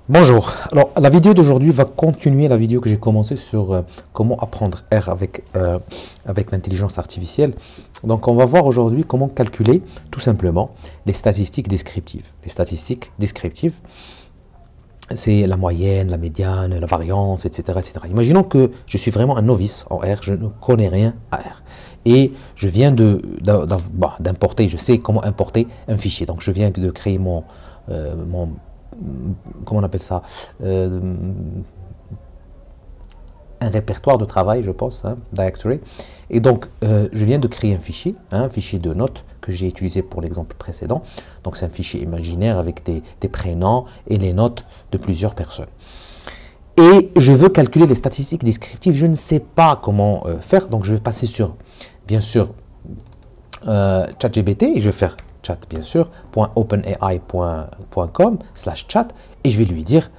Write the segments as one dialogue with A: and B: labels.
A: Bonjour, alors la vidéo d'aujourd'hui va continuer la vidéo que j'ai commencé sur comment apprendre R avec l'intelligence artificielle. Donc on va voir aujourd'hui comment calculer tout simplement les statistiques descriptives. Les statistiques descriptives, c'est la moyenne, la médiane, la variance, etc., etc. Imaginons que je suis vraiment un novice en R, je ne connais rien à R. Et je viens d'importer, je sais comment importer un fichier. Donc je viens de créer comment on appelle ça, un répertoire de travail, je pense, directory. Et donc, je viens de créer un fichier de notes que j'ai utilisé pour l'exemple précédent. Donc, c'est un fichier imaginaire avec des prénoms et les notes de plusieurs personnes. Et je veux calculer les statistiques descriptives. Je ne sais pas comment faire. Donc, je vais passer sur, bien sûr, ChatGPT et je vais faire chat, bien sûr, .openai.com/chat et je vais lui dire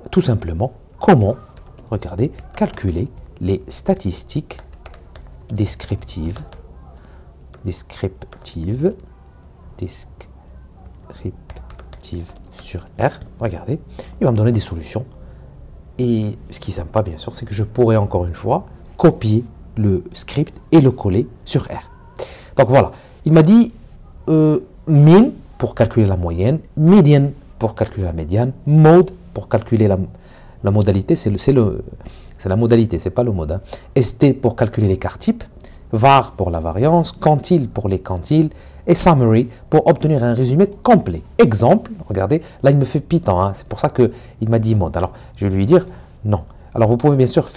A: tout simplement comment, regardez, calculer les statistiques descriptives sur R. Regardez, il va me donner des solutions. Et ce qui est sympa, bien sûr, c'est que je pourrais encore une fois copier le script et le coller sur R. Donc voilà, il m'a dit min pour calculer la moyenne, median pour calculer la médiane, mode pour calculer la modalité, c'est la modalité, c'est pas le mode. ST pour calculer l'écart type, var pour la variance, quantile pour les quantiles, et summary pour obtenir un résumé complet. Exemple, regardez, là il me fait Python, c'est pour ça qu'il m'a dit mode. Alors je vais lui dire non. Alors vous pouvez bien sûr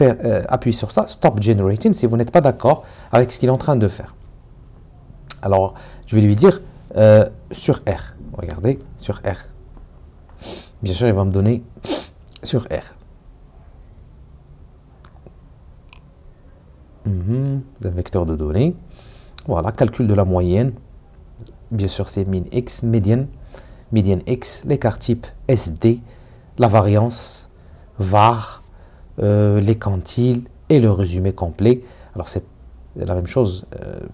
A: appuyer sur ça, stop generating, si vous n'êtes pas d'accord avec ce qu'il est en train de faire. Alors je vais lui dire sur R, regardez, sur R. Bien sûr, il va me donner sur R. Un vecteur de données. Voilà, calcul de la moyenne. Bien sûr, c'est min x, médiane x, l'écart type SD, la variance, var, les quantiles et le résumé complet. Alors, c'est la même chose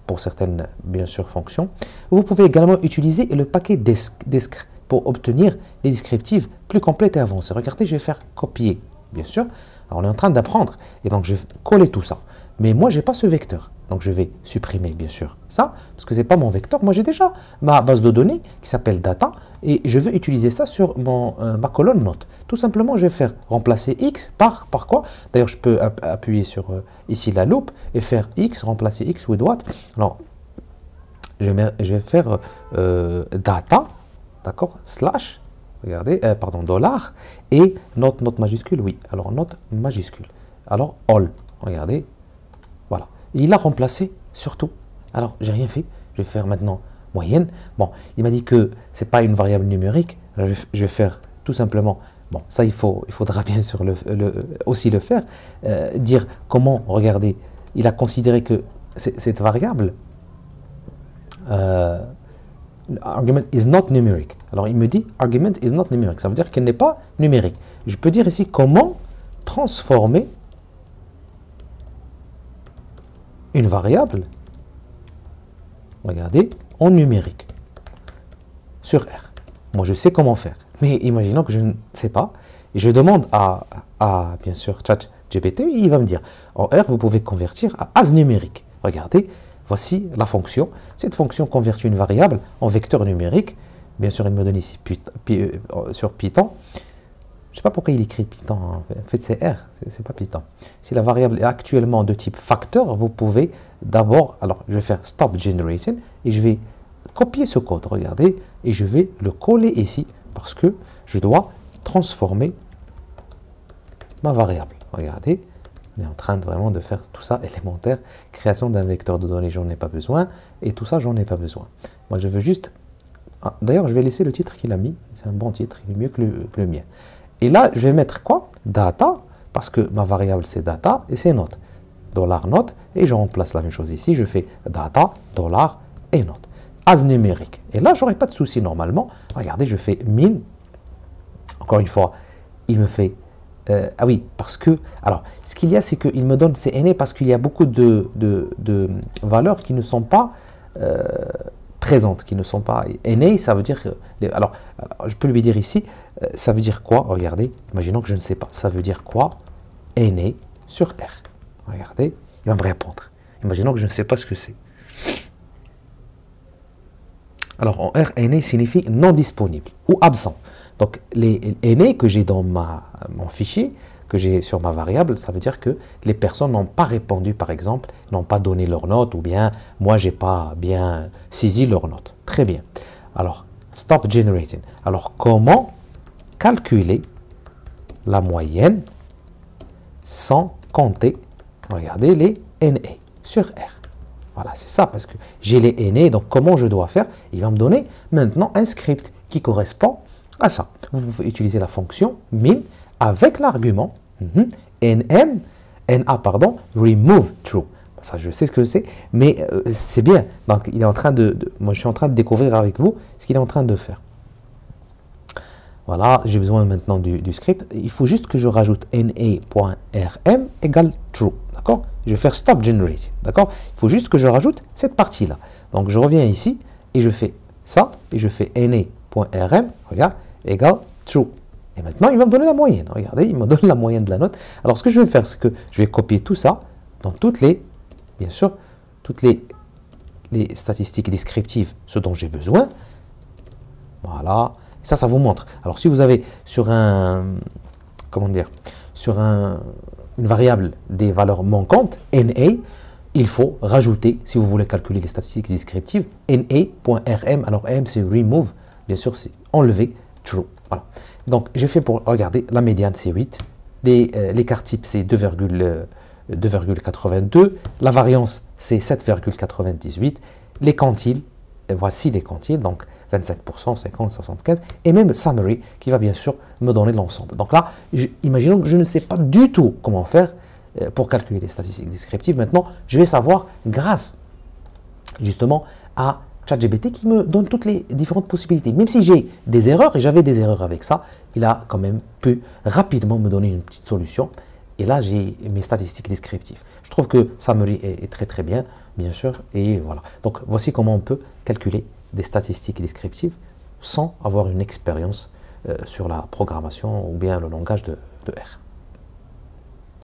A: pour certaines, bien sûr, fonctions. Vous pouvez également utiliser le paquet desc pour obtenir des descriptives plus complètes et avancées. Regardez, je vais faire copier, bien sûr. Alors, on est en train d'apprendre et donc je vais coller tout ça. Mais moi, je n'ai pas ce vecteur. Donc, je vais supprimer, bien sûr, ça, parce que ce n'est pas mon vecteur. Moi, j'ai déjà ma base de données qui s'appelle data et je veux utiliser ça sur ma colonne note. Tout simplement, je vais faire remplacer x par quoi? D'ailleurs, je peux appuyer sur ici la loupe et faire x, remplacer x with what? Alors, je vais faire data, d'accord, slash, regardez, pardon, dollar, et note majuscule, oui, alors note majuscule. Alors, all, regardez, voilà. Il a remplacé surtout. Alors, j'ai rien fait. Je vais faire maintenant moyenne. Bon, il m'a dit que c'est pas une variable numérique. Alors, je vais faire tout simplement. Bon, ça, il faudra bien sûr aussi le faire. Dire comment, regardez, il a considéré que cette variable, argument is not numeric. Alors, il me dit argument is not numeric. Ça veut dire qu'elle n'est pas numérique. Je peux dire ici comment transformer une variable, regardez, en numérique sur R. Moi, je sais comment faire. Mais imaginons que je ne sais pas. Et je demande à bien sûr, ChatGPT, il va me dire, en R, vous pouvez convertir à as numérique. Regardez, voici la fonction. Cette fonction convertit une variable en vecteur numérique. Bien sûr, il me donne ici sur Python. Je ne sais pas pourquoi il écrit Python, en fait c'est R, c'est pas Python. Si la variable est actuellement de type facteur, vous pouvez d'abord, alors je vais faire stop generating et je vais copier ce code, regardez, et je vais le coller ici parce que je dois transformer ma variable. Regardez, on est en train vraiment de faire tout ça élémentaire, création d'un vecteur de données, j'en ai pas besoin, et tout ça, j'en ai pas besoin. Moi je veux juste, d'ailleurs je vais laisser le titre qu'il a mis, c'est un bon titre, il est mieux que le mien. Et là, je vais mettre quoi? Data, parce que ma variable c'est data et c'est note. Dollar note, et je remplace la même chose ici, je fais data, dollar et note. As numérique. Et là, j'aurai pas de souci normalement. Regardez, je fais min. Encore une fois, il me fait. Ah oui, parce que. Alors, ce qu'il y a, c'est qu'il me donne CNA parce qu'il y a beaucoup de valeurs qui ne sont pas présentes, qui ne sont pas NA, ça veut dire que... Alors, je peux lui dire ici, ça veut dire quoi? Regardez, imaginons que je ne sais pas. Ça veut dire quoi? NA sur R. Regardez, il va me répondre. Imaginons que je ne sais pas ce que c'est. Alors, en R, NA signifie non disponible ou absent. Donc, les NA que j'ai dans mon fichier, que j'ai sur ma variable, ça veut dire que les personnes n'ont pas répondu, par exemple, n'ont pas donné leur note, ou bien moi, je n'ai pas bien saisi leur note. Très bien. Alors, stop generating. Alors, comment calculer la moyenne sans compter, regardez, les NA sur R? Voilà, c'est ça, parce que j'ai les NA, donc comment je dois faire? Il va me donner maintenant un script qui correspond à ça. Vous pouvez utiliser la fonction min avec l'argument remove true. Ça, je sais ce que c'est, mais c'est bien. Donc, il est en train moi, je suis en train de découvrir avec vous ce qu'il est en train de faire. Voilà, j'ai besoin maintenant du script. Il faut juste que je rajoute na.rm égale true. D'accord? Je vais faire stop generating. D'accord? Il faut juste que je rajoute cette partie-là. Donc, je reviens ici et je fais ça et je fais na.rm, regarde, égale true. Et maintenant, il va me donner la moyenne. Regardez, il me donne la moyenne de la note. Alors, ce que je vais faire, c'est que je vais copier tout ça dans bien sûr, toutes les statistiques descriptives, ce dont j'ai besoin. Voilà. Ça vous montre. Alors, si vous avez sur une variable des valeurs manquantes, NA, il faut rajouter, si vous voulez calculer les statistiques descriptives, na.rm. Alors, m, c'est remove. Bien sûr, c'est enlever true. Voilà. Donc, j'ai fait pour regarder, la médiane, c'est 8. L'écart type, c'est 2,82. La variance, c'est 7,98. Les quantiles, voici les quantiles, donc 25%, 50, 75, et même le summary qui va bien sûr me donner l'ensemble. Donc là, imaginons que je ne sais pas du tout comment faire pour calculer les statistiques descriptives. Maintenant, je vais savoir grâce justement à ChatGPT qui me donne toutes les différentes possibilités. Même si j'ai des erreurs, et j'avais des erreurs avec ça, il a quand même pu rapidement me donner une petite solution. Et là, j'ai mes statistiques descriptives. Je trouve que Summary est très très bien, bien sûr. Et voilà. Donc, voici comment on peut calculer des statistiques descriptives sans avoir une expérience sur la programmation ou bien le langage de R.